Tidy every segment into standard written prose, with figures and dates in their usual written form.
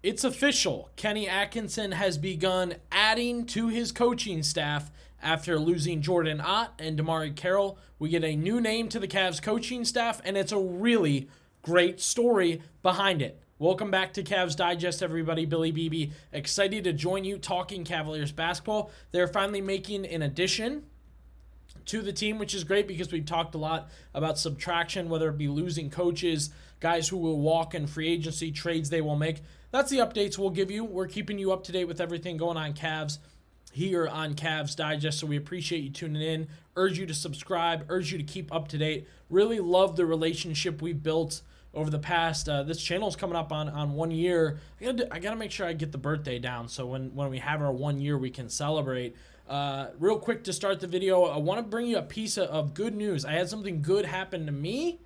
It's official. Kenny Atkinson has begun adding to his coaching staff after losing Jordan Ott and DeMarre Carroll. We get a new name to the Cavs coaching staff, and it's a really great story behind it. Welcome back to Cavs Digest, everybody. Billy Beebe, excited to join you talking Cavaliers basketball. They're finally making an addition to the team, which is great because we've talked a lot about subtraction, whether it be losing coaches, guys who will walk in free agency, trades they will make. That's the updates we'll give you. We're keeping you up to date with everything going on Cavs here on Cavs Digest, so we appreciate you tuning in. Urge you to subscribe, urge you to keep up to date. Really love the relationship we've built over the past. This channel's coming up on 1 year. I gotta make sure I get the birthday down, so when we have our 1 year, we can celebrate. Real quick to start the video, I want to bring you a piece of good news. I had something good happen to me.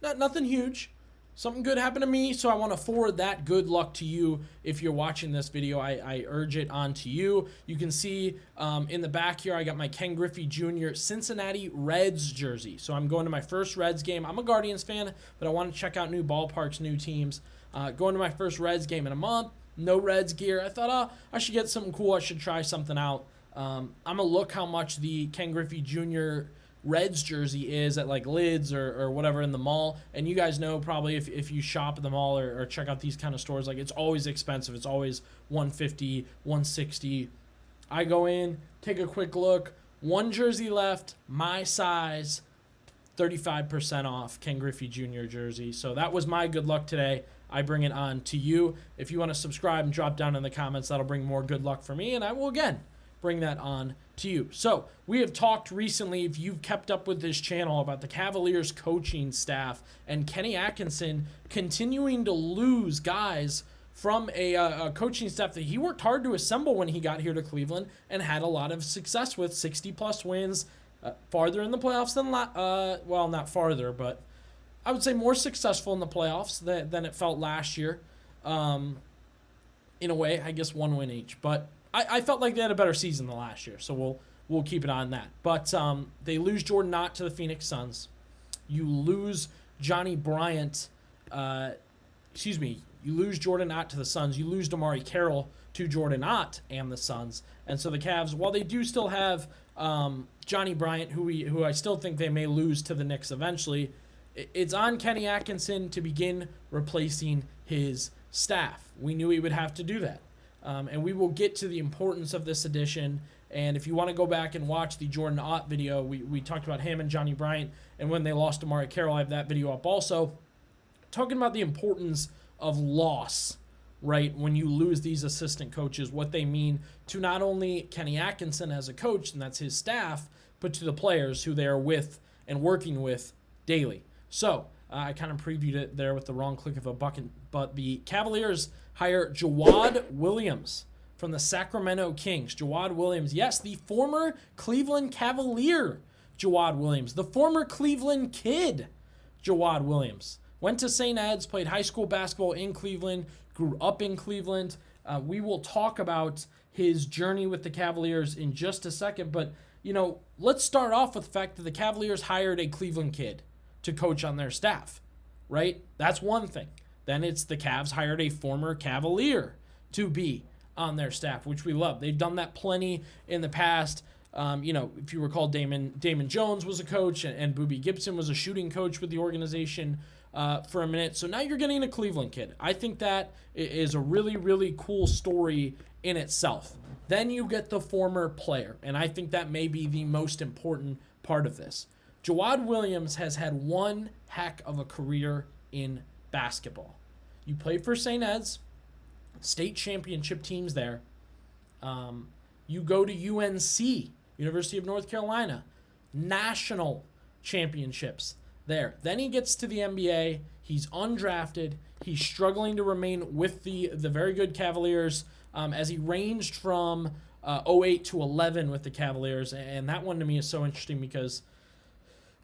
Nothing huge. Something good happened to me, so I want to forward that good luck to you. If you're watching this video, I urge it on to you. You can see in the back here, I got my Ken Griffey Jr. Cincinnati Reds jersey. So I'm going to my first Reds game. I'm a Guardians fan, but I want to check out new ballparks, new teams. Going to my first Reds game in a month. No Reds gear. I thought, I should get something cool. I should try something out. I'm going to look how much the Ken Griffey Jr. Reds jersey is at like Lids or whatever in the mall. And you guys know probably if you shop at the mall or check out these kind of stores, like it's always expensive. It's always $150, $160. I go in, take a quick look. One jersey left, my size, 35% off Ken Griffey Jr. jersey. So that was my good luck today. I bring it on to you. If you want to subscribe and drop down in the comments, that'll bring more good luck for me. And I will again bring that on to you. So we have talked recently, if you've kept up with this channel, about the Cavaliers coaching staff and Kenny Atkinson continuing to lose guys from a coaching staff that he worked hard to assemble when he got here to Cleveland and had a lot of success with, 60-plus wins, farther in the playoffs than, well, not farther, but I would say more successful in the playoffs than it felt last year. In a way, I guess 1 win each, but I felt like they had a better season than last year, so we'll keep it on that. But they lose Jordan Ott to the Phoenix Suns. You lose Johnny Bryant. You lose Jordan Ott to the Suns. You lose DeMarre Carroll to Jordan Ott and the Suns. And so the Cavs, while they do still have Johnny Bryant, who I still think they may lose to the Knicks eventually, it's on Kenny Atkinson to begin replacing his staff. We knew he would have to do that. And we will get to the importance of this addition. And if you want to go back and watch the Jordan Ott video, we talked about him and Johnny Bryant. And when they lost to DeMarre Carroll, I have that video up also. Talking about the importance of loss, right? When you lose these assistant coaches, what they mean to not only Kenny Atkinson as a coach, and that's his staff, but to the players who they are with and working with daily. So I kind of previewed it there with the wrong click of a button, but the Cavaliers hire Jawad Williams from the Sacramento Kings. Jawad Williams, yes, the former Cleveland Cavalier Jawad Williams, the former Cleveland kid Jawad Williams. Went to St. Ed's, played high school basketball in Cleveland, grew up in Cleveland. We will talk about his journey with the Cavaliers in just a second, but let's start off with the fact that the Cavaliers hired a Cleveland kid to coach on their staff, right? That's one thing. Then it's the Cavs hired a former Cavalier to be on their staff, which we love. They've done that plenty in the past. If you recall, Damon Jones was a coach, and Boobie Gibson was a shooting coach with the organization for a minute. So now you're getting a Cleveland kid. I think that is a really, really cool story in itself. Then you get the former player, and I think that may be the most important part of this. Jawad Williams has had one heck of a career in basketball. You played for St. Ed's, state championship teams there. You go to UNC, University of North Carolina, national championships there. Then he gets to the NBA. He's undrafted. He's struggling to remain with the very good Cavaliers as he ranged from 08 to 11 with the Cavaliers. And that one to me is so interesting because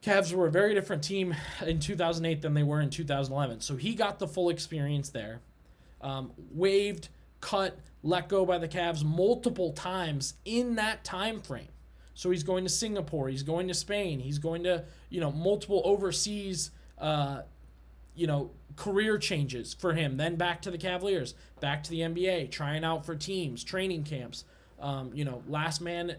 Cavs were a very different team in 2008 than they were in 2011. So he got the full experience there. Waived, cut, let go by the Cavs multiple times in that time frame. So he's going to Singapore, he's going to Spain, he's going to multiple overseas career changes for him. Then back to the Cavaliers, back to the NBA, trying out for teams, training camps. Last man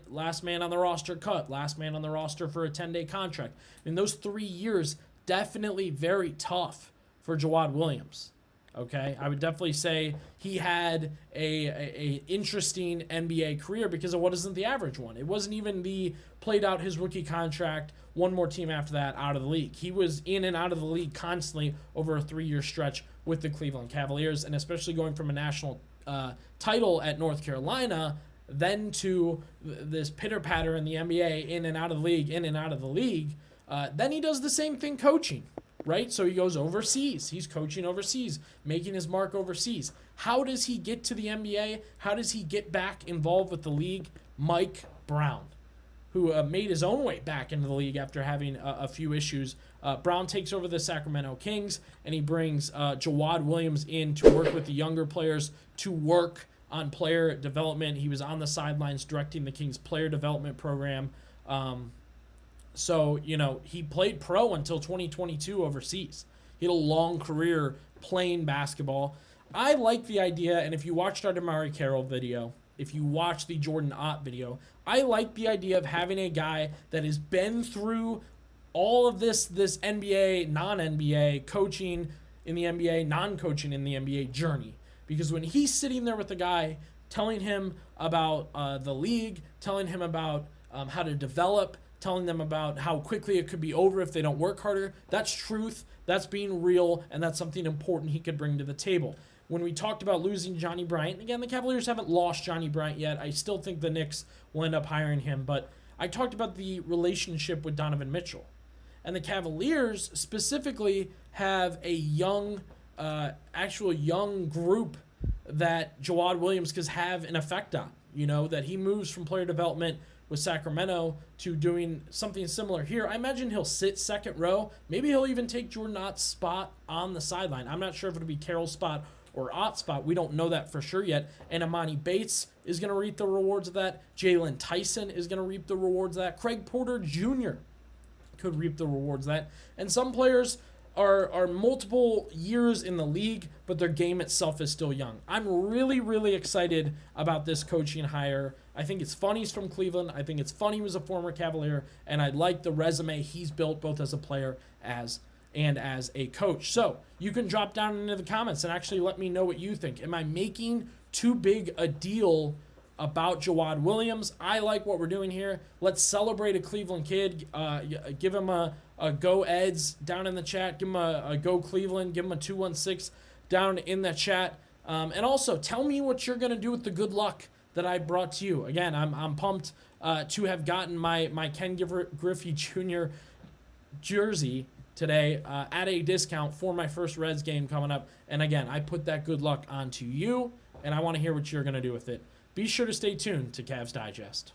on the roster cut, last man on the roster for a 10-day contract. In those 3 years, definitely very tough for Jawad Williams. Okay, I would definitely say he had a interesting NBA career because it wasn't the average one. It wasn't even the played out his rookie contract, one more team after that out of the league. He was in and out of the league constantly over a 3-year stretch with the Cleveland Cavaliers, and especially going from a national title at North Carolina then to this pitter-patter in the NBA, in and out of the league, in and out of the league. Then he does the same thing coaching. Right? So he goes overseas. He's coaching overseas, making his mark overseas. How does he get to the NBA? How does he get back involved with the league? Mike Brown, who made his own way back into the league after having a few issues. Brown takes over the Sacramento Kings, and he brings Jawad Williams in to work with the younger players, to work on player development. He was on the sidelines directing the Kings player development program. So, he played pro until 2022 overseas. He had a long career playing basketball. I like the idea, and if you watched our DeMarre Carroll video, if you watch the Jordan Ott video, I like the idea of having a guy that has been through all of this NBA, non-NBA, coaching in the NBA, non-coaching in the NBA journey. Because when he's sitting there with the guy, telling him about the league, telling him about how to develop, telling them about how quickly it could be over if they don't work harder. That's truth. That's being real, and that's something important he could bring to the table. When we talked about losing Johnny Bryant, again, the Cavaliers haven't lost Johnny Bryant yet. I still think the Knicks will end up hiring him, but I talked about the relationship with Donovan Mitchell. And the Cavaliers specifically have a young group that Jawad Williams could have an effect on, that he moves from player development with Sacramento to doing something similar here. I imagine he'll sit second row. Maybe he'll even take Jordan Ott's spot on the sideline. I'm not sure if it'll be Carroll's spot or Ott's spot. We don't know that for sure yet. And Amani Bates is going to reap the rewards of that. Jalen Tyson is going to reap the rewards of that. Craig Porter Jr. could reap the rewards of that. And some players are multiple years in the league, but their game itself is still young. I'm really, really excited about this coaching hire. I think it's fun he's from Cleveland. I think it's fun he was a former Cavalier, and I like the resume he's built both as a player as a coach. So you can drop down into the comments and actually let me know what you think. Am I making too big a deal about Jawad Williams? I like what we're doing here. Let's celebrate a Cleveland kid. Give him a go Eds down in the chat. Give him a go Cleveland. Give him a 216 down in the chat. And also tell me what you're going to do with the good luck that I brought to you. Again, I'm pumped to have gotten my Ken Griffey Jr. jersey today at a discount for my first Reds game coming up. And again, I put that good luck onto you, and I want to hear what you're going to do with it. Be sure to stay tuned to Cavs Digest.